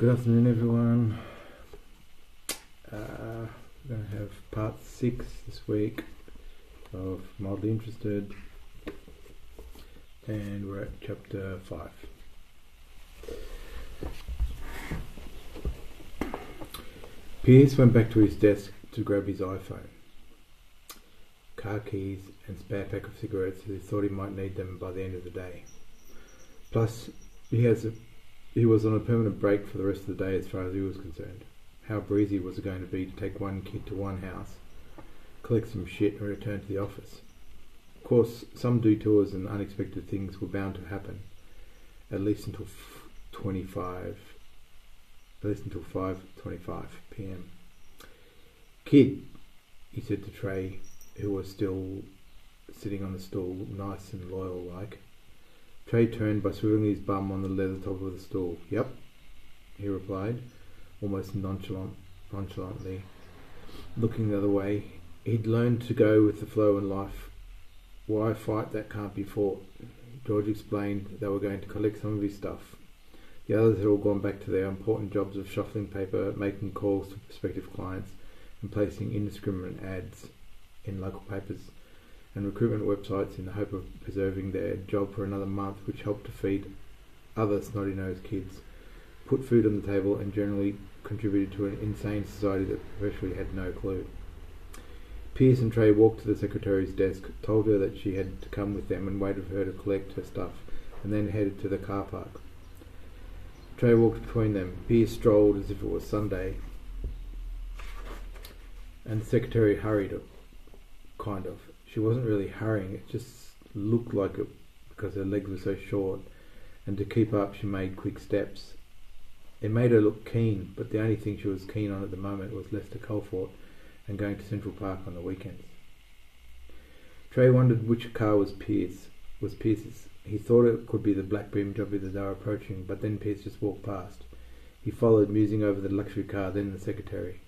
Good afternoon, everyone. We're going to have part 6 this week of Mildly Interested, and we're at chapter 5. Pierce went back to his desk to grab his iPhone, car keys and spare pack of cigarettes, as he thought he might need them by the end of the day. Plus, he was on a permanent break for the rest of the day as far as he was concerned. How breezy was it going to be to take one kid to one house, collect some shit and return to the office? Of course, some detours and unexpected things were bound to happen, at least until 5:25 p.m. "Kid," he said to Trey, who was still sitting on the stool, nice and loyal like. Trey turned by swiveling his bum on the leather top of the stool. "Yep," he replied, almost nonchalantly, looking the other way. He'd learned to go with the flow in life. Why fight that can't be fought? George explained they were going to collect some of his stuff. The others had all gone back to their important jobs of shuffling paper, making calls to prospective clients, and placing indiscriminate ads in local papers and recruitment websites in the hope of preserving their job for another month, which helped to feed other snotty-nosed kids, put food on the table, and generally contributed to an insane society that virtually had no clue. Pierce and Trey walked to the secretary's desk, told her that she had to come with them, and waited for her to collect her stuff, and then headed to the car park. Trey walked between them. Pierce strolled as if it was Sunday, and the secretary hurried, kind of. She wasn't really hurrying, it just looked like it because her legs were so short, and to keep up she made quick steps. It made her look keen, but the only thing she was keen on at the moment was Lester Colfort and going to Central Park on the weekends. Trey wondered which car was Pierce's. He thought it could be the black BMW that they were approaching, but then Pierce just walked past. He followed, musing over the luxury car, then the secretary.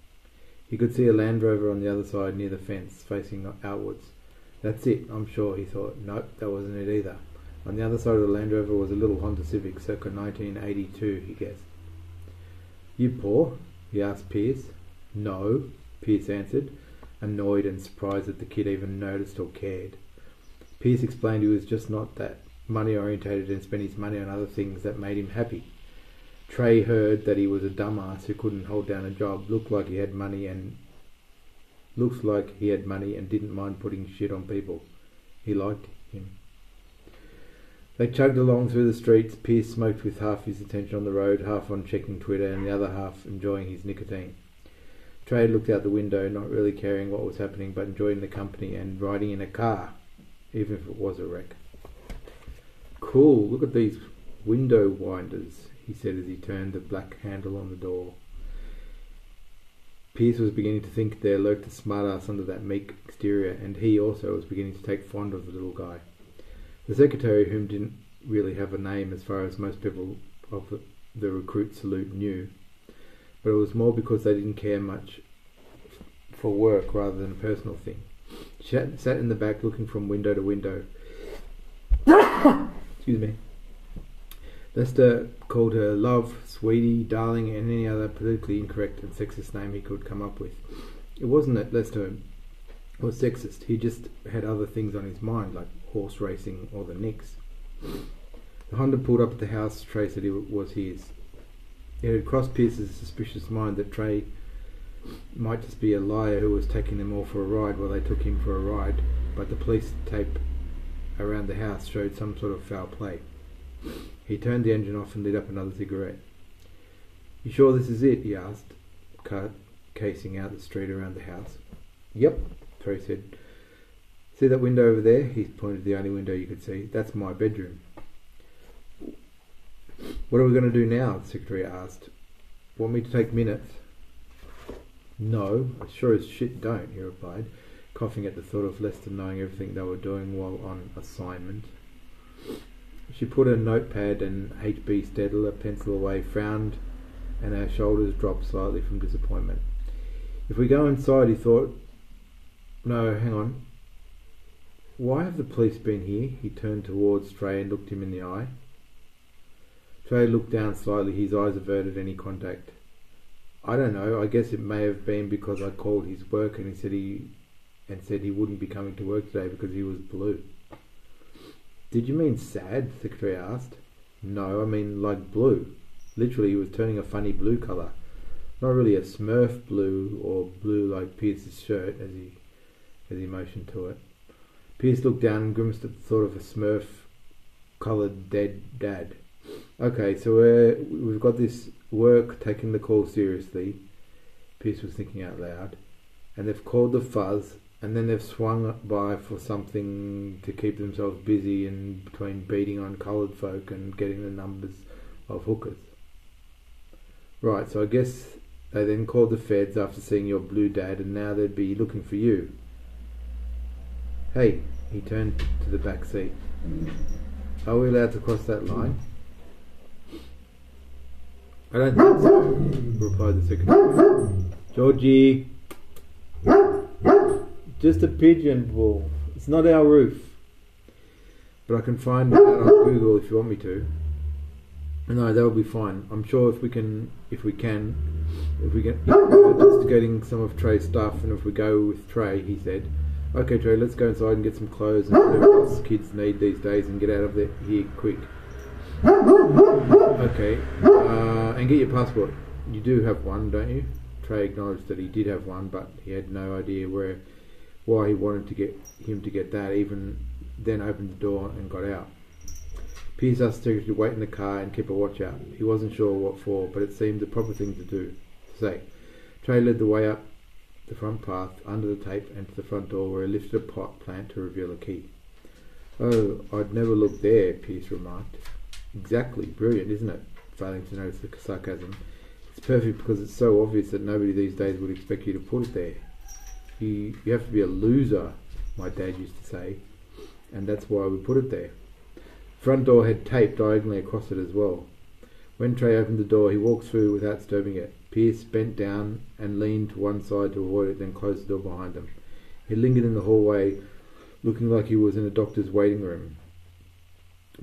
He could see a Land Rover on the other side near the fence, facing outwards. "That's it, I'm sure," he thought. Nope, that wasn't it either. On the other side of the Land Rover was a little Honda Civic, circa 1982, he guessed. "You poor?" he asked Pierce. "No," Pierce answered, annoyed and surprised that the kid even noticed or cared. Pierce explained he was just not that money-orientated and spent his money on other things that made him happy. Trey heard that he was a dumbass who couldn't hold down a job, looked like he had money and didn't mind putting shit on people. He liked him. They chugged along through the streets. Pierce smoked with half his attention on the road, half on checking Twitter and the other half enjoying his nicotine. Trey looked out the window, not really caring what was happening, but enjoying the company and riding in a car, even if it was a wreck. "Cool, look at these window winders," he said as he turned the black handle on the door. Pierce was beginning to think there lurked a smartass under that meek exterior, and he also was beginning to take fond of the little guy. The secretary, whom didn't really have a name as far as most people of the recruit salute knew, but it was more because they didn't care much for work rather than a personal thing. She sat in the back looking from window to window. Excuse me. Lester called her love, sweetie, darling, and any other politically incorrect and sexist name he could come up with. It wasn't that Lester was sexist, he just had other things on his mind, like horse racing or the Knicks. The Honda pulled up at the house Trey said it was his. It had crossed Pierce's suspicious mind that Trey might just be a liar who was taking them all for a ride while they took him for a ride, but the police tape around the house showed some sort of foul play. He turned the engine off and lit up another cigarette. "You sure this is it?" he asked, casing out the street around the house. "Yep," Trey said. "See that window over there?" He pointed to the only window you could see. "That's my bedroom." "What are we going to do now?" the secretary asked. "Want me to take minutes?" "No, I sure as shit don't," he replied, coughing at the thought of Lester knowing everything they were doing while on assignment. She put her notepad and HB Stedler pencil away, frowned, and her shoulders dropped slightly from disappointment. "If we go inside," he thought. "No, hang on. Why have the police been here?" He turned towards Trey and looked him in the eye. Trey looked down slightly, his eyes averted any contact. I don't know, I guess it may have been because I called his work and said he wouldn't be coming to work today because he was blue. Did you mean sad? The secretary asked. No, I mean like blue. Literally, he was turning a funny blue colour. Not really a Smurf blue or blue like Pierce's shirt as he motioned to it. Pierce looked down and grimaced at the thought of a Smurf coloured dead dad. Okay, so we've got this work taking the call seriously, Pierce was thinking out loud, and they've called the fuzz, and then they've swung by for something to keep themselves busy in between beating on coloured folk and getting the numbers of hookers. Right, so I guess they then called the feds after seeing your blue dad, and now they'd be looking for you. Hey, he turned to the back seat. Are we allowed to cross that line? I don't think so, replied the secretary. Georgie, just a pigeon, Wolf. It's not our roof. But I can find it out on Google if you want me to. No, that'll be fine. I'm sure if we get investigating some of Trey's stuff, and if we go with Trey, he said. Okay, Trey, let's go inside and get some clothes and whatever else kids need these days and get out of here quick. Okay, and get your passport. You do have one, don't you? Trey acknowledged that he did have one, but he had no idea why he wanted him to get that. Even then, opened the door and got out. Pierce asked the secretary to wait in the car and keep a watch out. He wasn't sure what for, but it seemed the proper thing to say. Trey led the way up the front path, under the tape, and to the front door, where he lifted a pot plant to reveal a key. Oh, I'd never looked there, Pierce remarked. Exactly, brilliant, isn't it? Failing to notice the sarcasm. It's perfect because it's so obvious that nobody these days would expect you to put it there. You have to be a loser, my dad used to say, and that's why we put it there. The front door had tape diagonally across it as well. When Trey opened the door, he walked through without disturbing it. Pierce bent down and leaned to one side to avoid it, then closed the door behind him. He lingered in the hallway, looking like he was in a doctor's waiting room,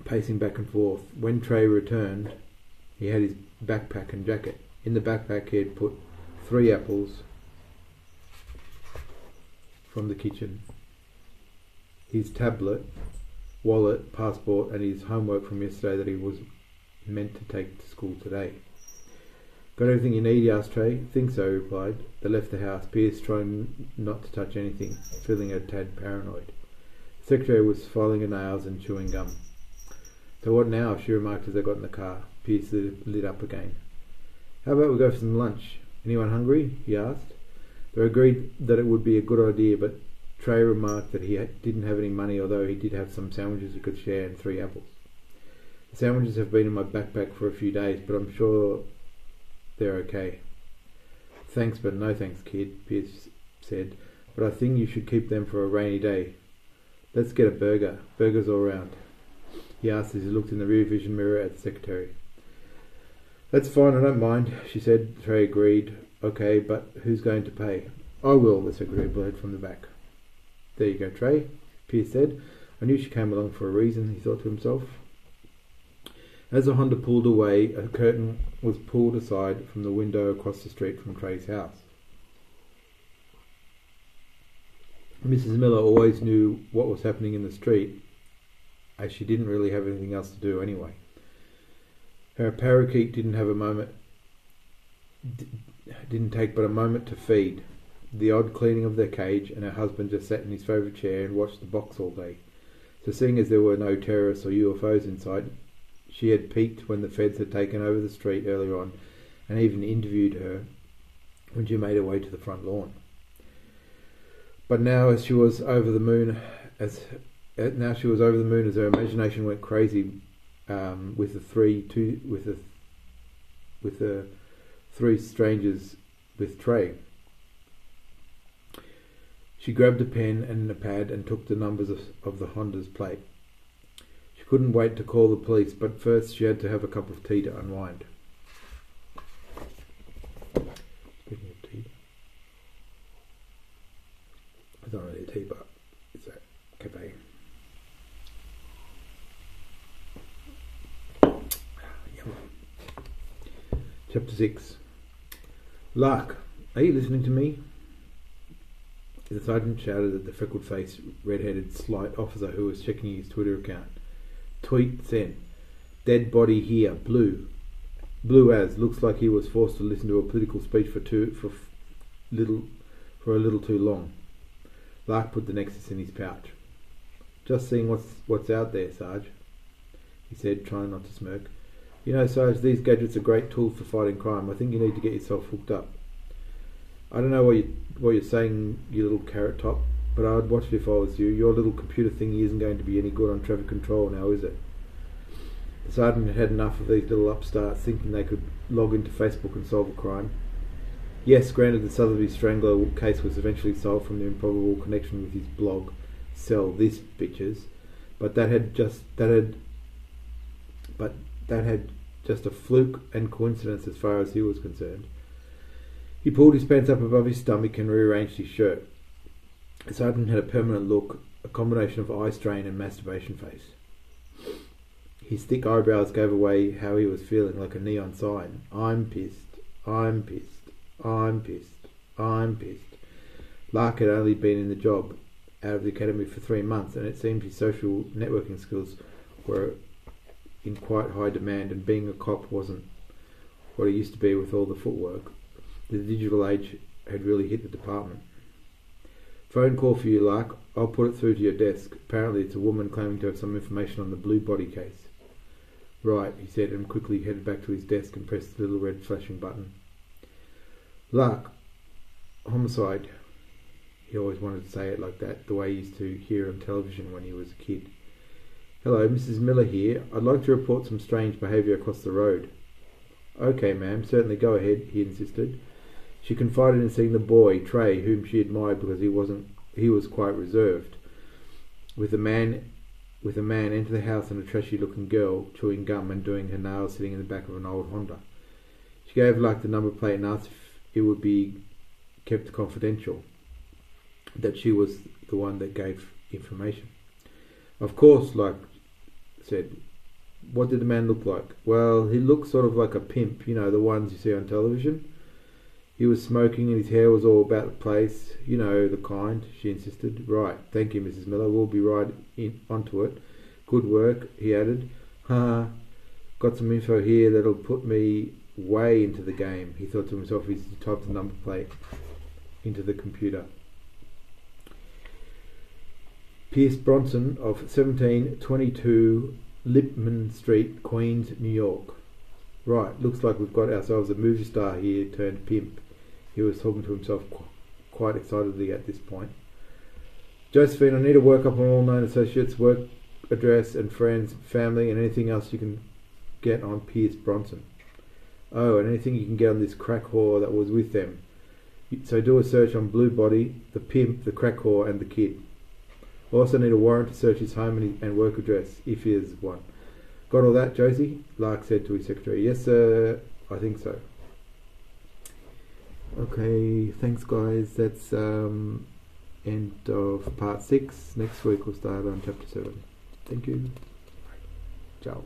pacing back and forth. When Trey returned, he had his backpack and jacket. In the backpack he had put 3 apples from the kitchen, his tablet, wallet, passport, and his homework from yesterday that he was meant to take to school today. Got everything you need? He asked Trey. Think so, he replied. They left the house, Pierce trying not to touch anything, feeling a tad paranoid. The secretary was filing her nails and chewing gum. So what now? She remarked as they got in the car. Pierce lit up again. How about we go for some lunch? Anyone hungry? He asked. They agreed that it would be a good idea, but Trey remarked that he didn't have any money, although he did have some sandwiches he could share and 3 apples. The sandwiches have been in my backpack for a few days, but I'm sure they're okay. Thanks, but no thanks, kid, Pierce said, but I think you should keep them for a rainy day. Let's get a burger. Burgers all round, he asked as he looked in the rear vision mirror at the secretary. That's fine, I don't mind, she said. Trey agreed. Okay, but who's going to pay? I will, the secretary blurted from the back. There you go, Trey, Pierce said. I knew she came along for a reason, he thought to himself. As the Honda pulled away, a curtain was pulled aside from the window across the street from Trey's house. Mrs. Miller always knew what was happening in the street, as she didn't really have anything else to do anyway. Her parakeet didn't take but a moment to feed, the odd cleaning of their cage, and her husband just sat in his favourite chair and watched the box all day. So seeing as there were no terrorists or UFOs inside, she had peeked when the feds had taken over the street earlier on, and even interviewed her when she made her way to the front lawn. But now she was over the moon as her imagination went crazy with the 3 strangers with Trey. She grabbed a pen and a pad and took the numbers of the Honda's plate. She couldn't wait to call the police, but first she had to have a cup of tea to unwind. Speaking of tea, it's not really a tea, but it's a cafe. Yellow. Chapter 6. Lark, are you listening to me? The sergeant shouted at the freckled-faced, red-headed, slight officer who was checking his Twitter account. Tweet sent. Dead body here. Blue. Blue as. Looks like he was forced to listen to a political speech for a little too long. Lark put the Nexus in his pouch. Just seeing what's out there, Sarge, he said, trying not to smirk. You know, Sarge, these gadgets are great tools for fighting crime. I think you need to get yourself hooked up. I don't know what you're saying, you little carrot top, but I'd watch it if I was you. Your little computer thingy isn't going to be any good on traffic control now, is it? The sergeant had had enough of these little upstarts thinking they could log into Facebook and solve a crime. Yes, granted, the Sotheby Strangler case was eventually solved from the improbable connection with his blog, Sell This Bitches, but that had just a fluke and coincidence as far as he was concerned. He pulled his pants up above his stomach and rearranged his shirt. The sergeant had a permanent look, a combination of eye strain and masturbation face. His thick eyebrows gave away how he was feeling, like a neon sign. I'm pissed. I'm pissed. I'm pissed. I'm pissed. Lark had only been in the job out of the academy for 3 months, and it seemed his social networking skills were in quite high demand, and being a cop wasn't what it used to be with all the footwork. The digital age had really hit the department. Phone call for you, Lark. I'll put it through to your desk. Apparently it's a woman claiming to have some information on the blue body case. Right, he said, and quickly headed back to his desk and pressed the little red flashing button. Lark, homicide. He always wanted to say it like that, the way he used to hear on television when he was a kid. Hello, Mrs. Miller here. I'd like to report some strange behaviour across the road. Okay, ma'am, certainly go ahead, he insisted. She confided in seeing the boy, Trey, whom she admired because he was quite reserved, with a man enter the house and a trashy-looking girl chewing gum and doing her nails sitting in the back of an old Honda. She gave Lark the number plate and asked if it would be kept confidential, that she was the one that gave information. Of course, Lark said. What did the man look like? Well, he looked sort of like a pimp, you know, the ones you see on television. He was smoking and his hair was all about the place. You know, the kind, she insisted. Right, thank you, Mrs. Miller. We'll be right onto it. Good work, he added. Ha, got some info here that'll put me way into the game, he thought to himself as he typed the number plate into the computer. Pierce Bronson of 1722 Lipman Street, Queens, New York. Right, looks like we've got ourselves a movie star here turned pimp. He was talking to himself quite excitedly at this point. Josephine, I need to work up on all known associates, work address and friends, family, and anything else you can get on Pierce Bronson. Oh, and anything you can get on this crack whore that was with them. So do a search on Blue Body, the pimp, the crack whore, and the kid. Also need a warrant to search his home and work address, if he is one. Got all that, Josie? Lark said to his secretary. Yes, sir. I think so. Okay, thanks, guys. That's end of part 6. Next week we'll start on chapter 7. Thank you. Ciao.